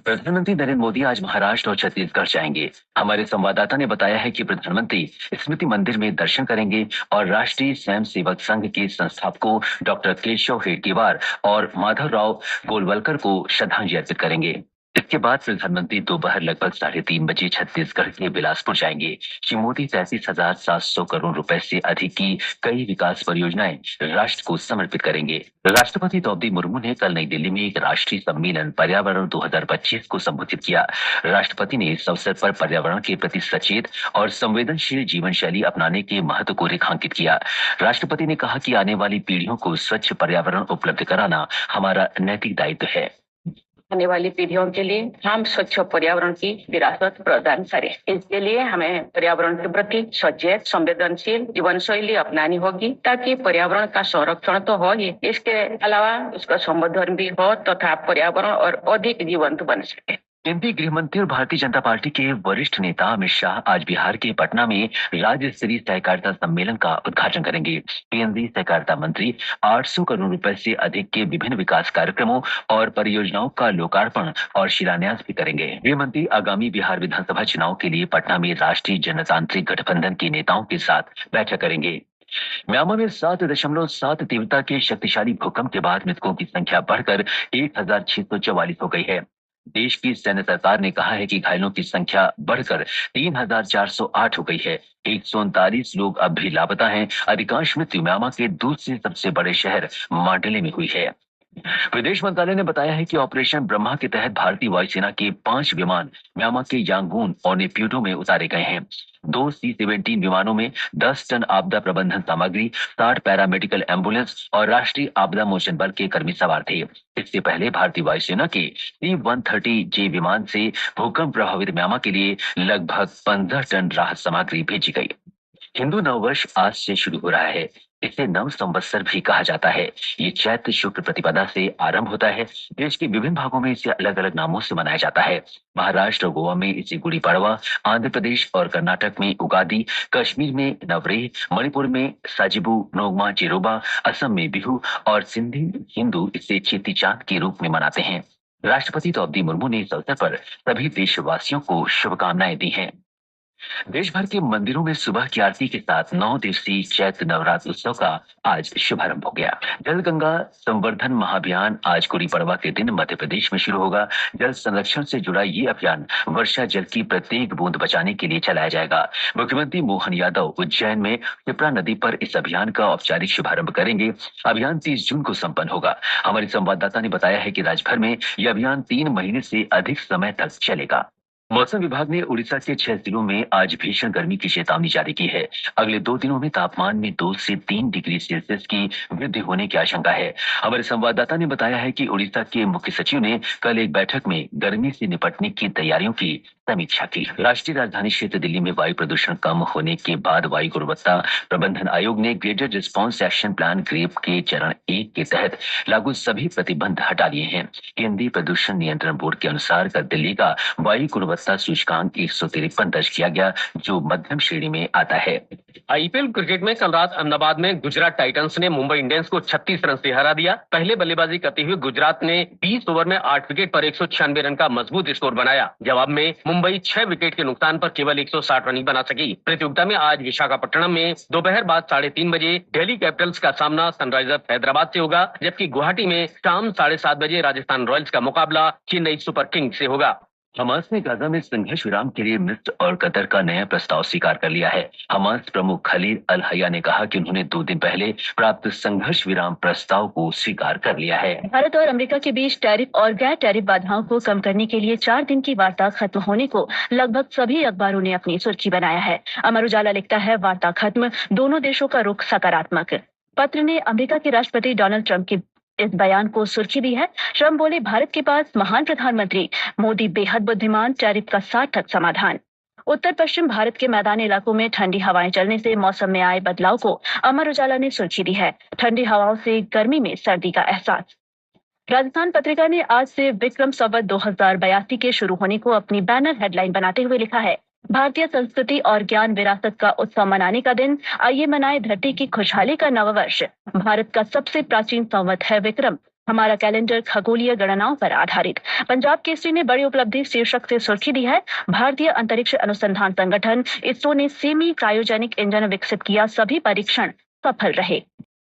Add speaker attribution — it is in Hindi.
Speaker 1: प्रधानमंत्री नरेंद्र मोदी आज महाराष्ट्र और छत्तीसगढ़ जाएंगे। हमारे संवाददाता ने बताया है कि प्रधानमंत्री स्मृति मंदिर में दर्शन करेंगे और राष्ट्रीय स्वयं सेवक संघ के संस्थापकों डॉक्टर केशव हेडगेवार और माधवराव गोलवलकर को श्रद्धांजलि अर्पित करेंगे। इसके बाद प्रधानमंत्री दोपहर लगभग 3:30 बजे छत्तीसगढ़ के बिलासपुर जाएंगे। श्री मोदी 33,700 करोड़ रुपए से अधिक की कई विकास परियोजनाएं राष्ट्र को समर्पित करेंगे। राष्ट्रपति द्रौपदी मुर्मू ने कल नई दिल्ली में एक राष्ट्रीय सम्मेलन पर्यावरण 2025 को संबोधित किया। राष्ट्रपति ने इस अवसर पर पर्यावरण के प्रति सचेत और संवेदनशील जीवन शैली अपनाने के महत्व को रेखांकित किया। राष्ट्रपति ने कहा कि आने वाली पीढ़ियों को स्वच्छ पर्यावरण उपलब्ध कराना हमारा नैतिक दायित्व है।
Speaker 2: आने वाली पीढ़ियों के लिए हम स्वच्छ पर्यावरण की विरासत प्रदान करें। इसके लिए हमें पर्यावरण के प्रति सचेत संवेदनशील जीवन शैली अपनानी होगी, ताकि पर्यावरण का संरक्षण तो हो ही, इसके अलावा उसका संवर्धन भी हो तथा पर्यावरण और अधिक जीवंत बन सके।
Speaker 1: केंद्रीय गृह मंत्री और भारतीय जनता पार्टी के वरिष्ठ नेता अमित शाह आज बिहार के पटना में राज्य स्तरीय सहकारिता सम्मेलन का उद्घाटन करेंगे। केंद्रीय सहकारिता मंत्री 800 करोड़ रुपए से अधिक के विभिन्न विकास कार्यक्रमों और परियोजनाओं का लोकार्पण और शिलान्यास भी करेंगे। गृह मंत्री आगामी बिहार विधानसभा चुनाव के लिए पटना में राष्ट्रीय जनतांत्रिक गठबंधन के नेताओं के साथ बैठक करेंगे। म्यांमार में 7.7 तीव्रता के शक्तिशाली भूकंप के बाद मृतकों की संख्या बढ़कर 1,644 हो गई है। देश की सैन्य सरकार ने कहा है कि घायलों की संख्या बढ़कर 3,408 हो गई है। 139 लोग अब भी लापता हैं। अधिकांश मृत्यु म्यांमार के दूसरे सबसे बड़े शहर मांडले में हुई है। विदेश मंत्रालय ने बताया है कि ऑपरेशन ब्रह्मा के तहत भारतीय वायुसेना के 5 विमान म्यांमार के यांगून और नेप्यूटो में उतारे गए हैं। 2 C-17 विमानों में 10 टन आपदा प्रबंधन सामग्री, 60 पैरामेडिकल एम्बुलेंस और राष्ट्रीय आपदा मोचन बल के कर्मी सवार थे। इससे पहले भारतीय वायुसेना के C-130J विमान से भूकंप प्रभावित म्यांमार के लिए लगभग 15 टन राहत सामग्री भेजी गई। हिंदू नववर्ष आज से शुरू हो रहा है। इसे नव संवत्सर भी कहा जाता है। ये चैत्र शुक्ल प्रतिपदा से आरंभ होता है। देश के विभिन्न भागों में इसे अलग अलग नामों से मनाया जाता है। महाराष्ट्र और गोवा में इसे गुड़ी पड़वा, आंध्र प्रदेश और कर्नाटक में उगादी, कश्मीर में नवरेह, मणिपुर में साजिबू नोगमा चिरोबा, असम में बिहू और सिंधी हिंदू इसे चेती चांद के रूप में मनाते हैं। राष्ट्रपति द्रौपदी मुर्मू ने इस अवसर पर सभी देशवासियों को शुभकामनाएं दी हैं। देश भर के मंदिरों में सुबह की आरती के साथ 9 दिवसीय चैत्र नवरात्र उत्सव का आज शुभारंभ हो गया। जल गंगा संवर्धन महाअभियान आज गुड़ी पड़वा के दिन मध्य प्रदेश में शुरू होगा। जल संरक्षण से जुड़ा ये अभियान वर्षा जल की प्रत्येक बूंद बचाने के लिए चलाया जाएगा। मुख्यमंत्री मोहन यादव उज्जैन में क्षिप्रा नदी पर इस अभियान का औपचारिक शुभारंभ करेंगे। अभियान 30 जून को संपन्न होगा। हमारे संवाददाता ने बताया है कि राज्य भर में यह अभियान 3 महीने से अधिक समय तक चलेगा। मौसम विभाग ने उड़ीसा के 6 जिलों में आज भीषण गर्मी की चेतावनी जारी की है। अगले 2 दिनों में तापमान में 2 से 3 डिग्री सेल्सियस की वृद्धि होने की आशंका है। हमारे संवाददाता ने बताया है कि उड़ीसा के मुख्य सचिव ने कल एक बैठक में गर्मी से निपटने की तैयारियों की समीक्षा की। राष्ट्रीय राजधानी क्षेत्र दिल्ली में वायु प्रदूषण कम होने के बाद वायु गुणवत्ता प्रबंधन आयोग ने graded response action plan GRAP के चरण 1 के तहत लागू सभी प्रतिबंध हटा लिए हैं। केंद्रीय प्रदूषण नियंत्रण बोर्ड के अनुसार कल दिल्ली का वायु गुणवत्ता सूचकांक 153 दर्ज किया गया, जो मध्यम श्रेणी में आता है।
Speaker 3: आईपीएल क्रिकेट में कल रात अहमदाबाद में गुजरात टाइटंस ने मुंबई इंडियंस को 36 रन से हरा दिया। पहले बल्लेबाजी करते हुए गुजरात ने 20 ओवर में 8 विकेट पर 196 रन का मजबूत स्कोर बनाया। जवाब में मुंबई 6 विकेट के नुकसान पर केवल 160 रन ही बना सकी। प्रतियोगिता में आज विशाखापट्टनम में दोपहर बाद 3:30 बजे दिल्ली कैपिटल्स का सामना सनराइजर्स हैदराबाद से होगा, जबकि गुवाहाटी में शाम 7:30 बजे राजस्थान रॉयल्स का मुकाबला चेन्नई सुपर किंग्स से होगा।
Speaker 1: हमास ने गाजा में संघर्ष विराम के लिए मिस्र और कतर का नया प्रस्ताव स्वीकार कर लिया है। हमास प्रमुख खलील अल हया ने कहा कि उन्होंने 2 दिन पहले प्राप्त संघर्ष विराम प्रस्ताव को स्वीकार कर लिया है।
Speaker 4: भारत और अमेरिका के बीच टैरिफ और गैर टैरिफ बाधाओं को कम करने के लिए 4 दिन की वार्ता खत्म होने को लगभग सभी अखबारों ने अपनी सुर्खी बनाया है। अमर उजाला लिखता है, वार्ता खत्म, दोनों देशों का रुख सकारात्मक। पत्र ने अमेरिका के राष्ट्रपति डोनाल्ड ट्रंप के इस बयान को सुर्खी दी है। ट्रंप बोले, भारत के पास महान प्रधानमंत्री, मोदी बेहद बुद्धिमान, टैरिफ का सार्थक समाधान। उत्तर पश्चिम भारत के मैदानी इलाकों में ठंडी हवाएं चलने से मौसम में आए बदलाव को अमर उजाला ने सुर्खी दी है। ठंडी हवाओं से गर्मी में सर्दी का एहसास। राजस्थान पत्रिका ने आज से विक्रम संवत 2082 के शुरू होने को अपनी बैनर हेडलाइन बनाते हुए लिखा है, भारतीय संस्कृति और ज्ञान विरासत का उत्सव मनाने का दिन, आइए मनाएं धरती की खुशहाली का नववर्ष। भारत का सबसे प्राचीन संवत है विक्रम। हमारा कैलेंडर खगोलीय गणनाओं पर आधारित। पंजाब केसरी ने बड़ी उपलब्धि शीर्षक से सुर्खी दी है, भारतीय अंतरिक्ष अनुसंधान संगठन इसरो ने सेमी क्रायोजेनिक इंजन विकसित किया, सभी परीक्षण सफल रहे।